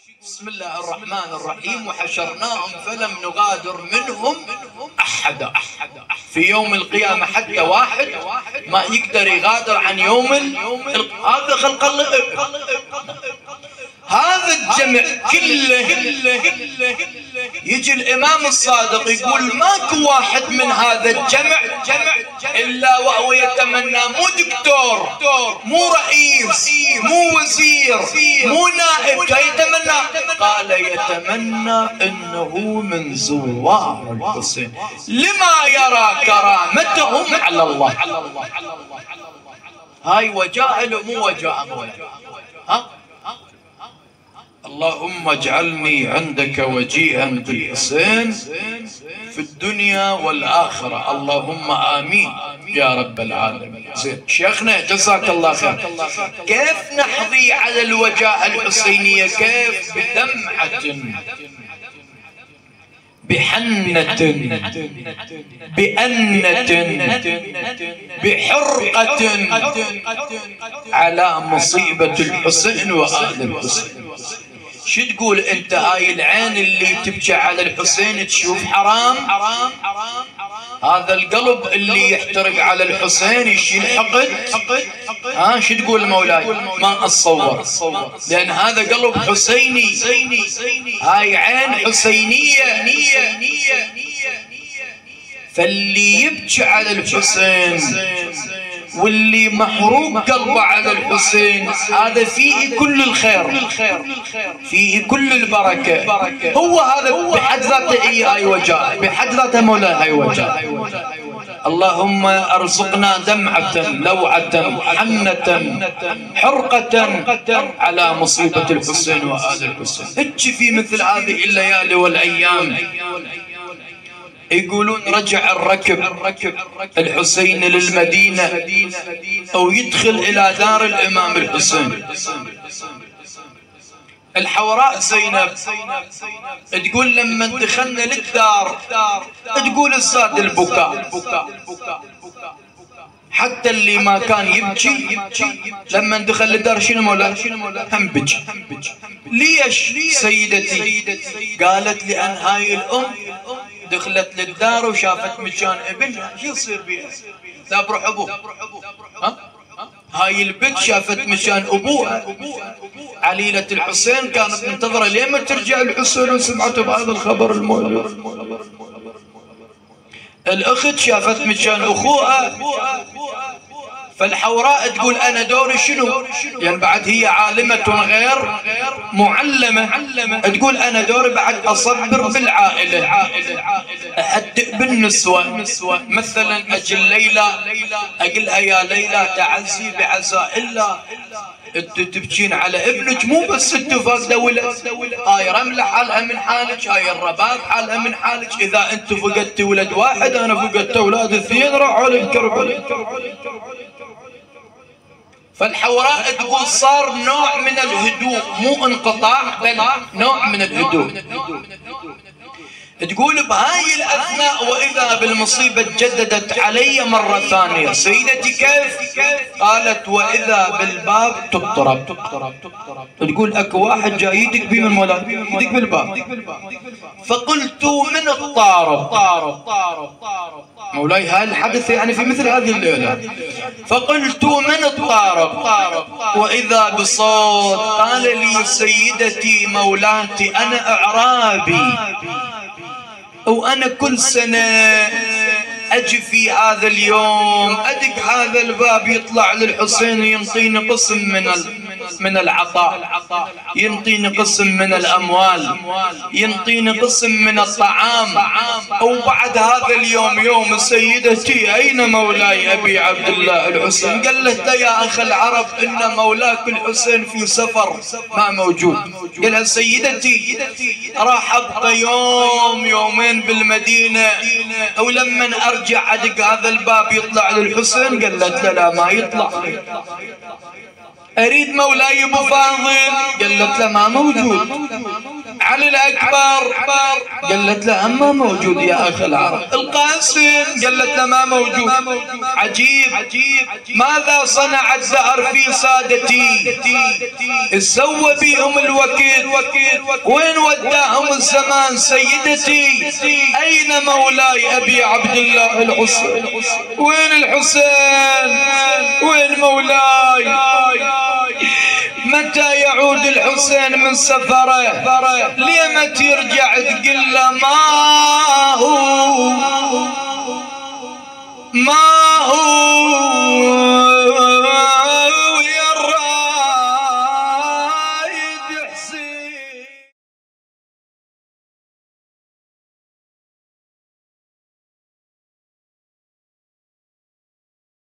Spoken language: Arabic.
بسم الله الرحمن الرحيم: وحشرناهم فلم نغادر منهم أحدا. في يوم القيامة حتى واحد ما يقدر يغادر عن يوم هذا خلق الله. هذا الجمع كله يجي الإمام الصادق يقول ماكو واحد من هذا الجمع إلا وهو يتمنى، مو دكتور، مو رئيس، مو وزير، مو نائب، يتمنى. قال يتمنى أنه من زوار الحسين لما يرى كرامتهم على الله. هاي وجاء مو وجاء. ها اللهم اجعلني عندك وجيها بالحسين في الدنيا والآخرة، اللهم آمين يا رب العالمين. زين شيخنا جزاك الله خير، كيف نحظي على الوجاهة الحسينية؟ كيف؟ بدمعة، بحنة، بأنة، بحرقة على مصيبة الحسين وآل الحسين. شو تقول انت؟ هاي العين اللي تبكي على الحسين تشوف حرام؟ هذا القلب اللي يحترق على الحسين يشيل حقد؟ شو تقول مولاي؟ ما اتصور، لان هذا قلب حسيني، هاي عين حسينية. فاللي يبكي على الحسين واللي محروق قلبه على الحسين هذا فيه كل الخير، فيه كل البركة. هو هذا بحد ذاته هاي وجاء، بحد ذاته مولاي هاي وجاء. اللهم ارزقنا دمعة، لوعة، حنة، حرقة على مصيبة الحسين وآل الحسين. هج في مثل هذه الليالي والأيام يقولون رجع الركب الحسين للمدينة أو يدخل إلى دار الإمام الحسين. الحوراء زينب تقول لما دخلنا للدار تقول الزاد البكاء، حتى اللي ما كان يبكي لما دخل للدار شنو مولا؟ هم بكي. ليش سيدتي؟ قالت لأن هاي الأم دخلت للدار وشافت مكان ابنها، شو يصير بيها؟ لا بروح ابوه. هاي البنت شافت مكان ابوها. عليلة الحسين كانت منتظرة لين ما ترجع الحسين وسمعته بهذا الخبر المؤلم. الاخت شافت مكان اخوها. فالحوراء تقول انا دوري شنو؟ يعني بعد هي عالمة غير معلمة، تقول انا دوري بعد اصبر بالعائلة، اهدئ بالنسوة. مثلا اجل ليلى اقلها يا ليلى تعزي بعزاء الله، انتوا تبكين على ابنك، مو بس انتوا فاقده ولد، هاي رمله حالها من حالك، هاي الرباب حالها من حالك. اذا انتوا فقدتوا ولد واحد انا فقدت اولاد اثنين راحوا للكربلاء. فالحوراء تقول صار نوع من الهدوء، مو انقطاع بل نوع من الهدوء. تقول بهاي الأثناء وإذا بالمصيبة تجددت علي مرة ثانية. سيدتي كيف؟ قالت وإذا بالباب تقترب. تقول أكو واحد جاي يدق بي من مولاي، يدق بالباب. فقلت من الطارب؟ مولاي هاي الحدث يعني في مثل هذه الليلة. فقلت من الطارب؟ وإذا بصوت قال لي سيدتي مولاتي أنا أعرابي، وأنا كل سنة أجي في هذا اليوم أدق هذا الباب يطلع للحسين ينطيني قسم من العطاء، ينطيني قسم من الأموال، ينطيني قسم من الطعام. وبعد هذا اليوم يوم سيدتي أين مولاي أبي عبد الله الحسين؟ قالت يا أخ العرب إن مولاك الحسين في سفر ما موجود. قالها سيدتي راح أبقى يوم يومين بالمدينة، ولما أرجع أدق هذا الباب يطلع للحسين. قالت لا ما يطلع، أريد مولاي أبو فاضل. قالت له ما موجود. علي الأكبر قالت له ما موجود يا أخي العرب. القاسم قالت له ما موجود. عجيب ماذا صنع الدهر في سادتي؟ سوى بهم الوقت، وين وداهم الزمان سيدتي؟ أين مولاي أبي عبد الله الحسين؟ وين الحسين؟ وين مولاي؟ متى يعود الحسين من سفره؟ ليه ما ترجع تقول له ما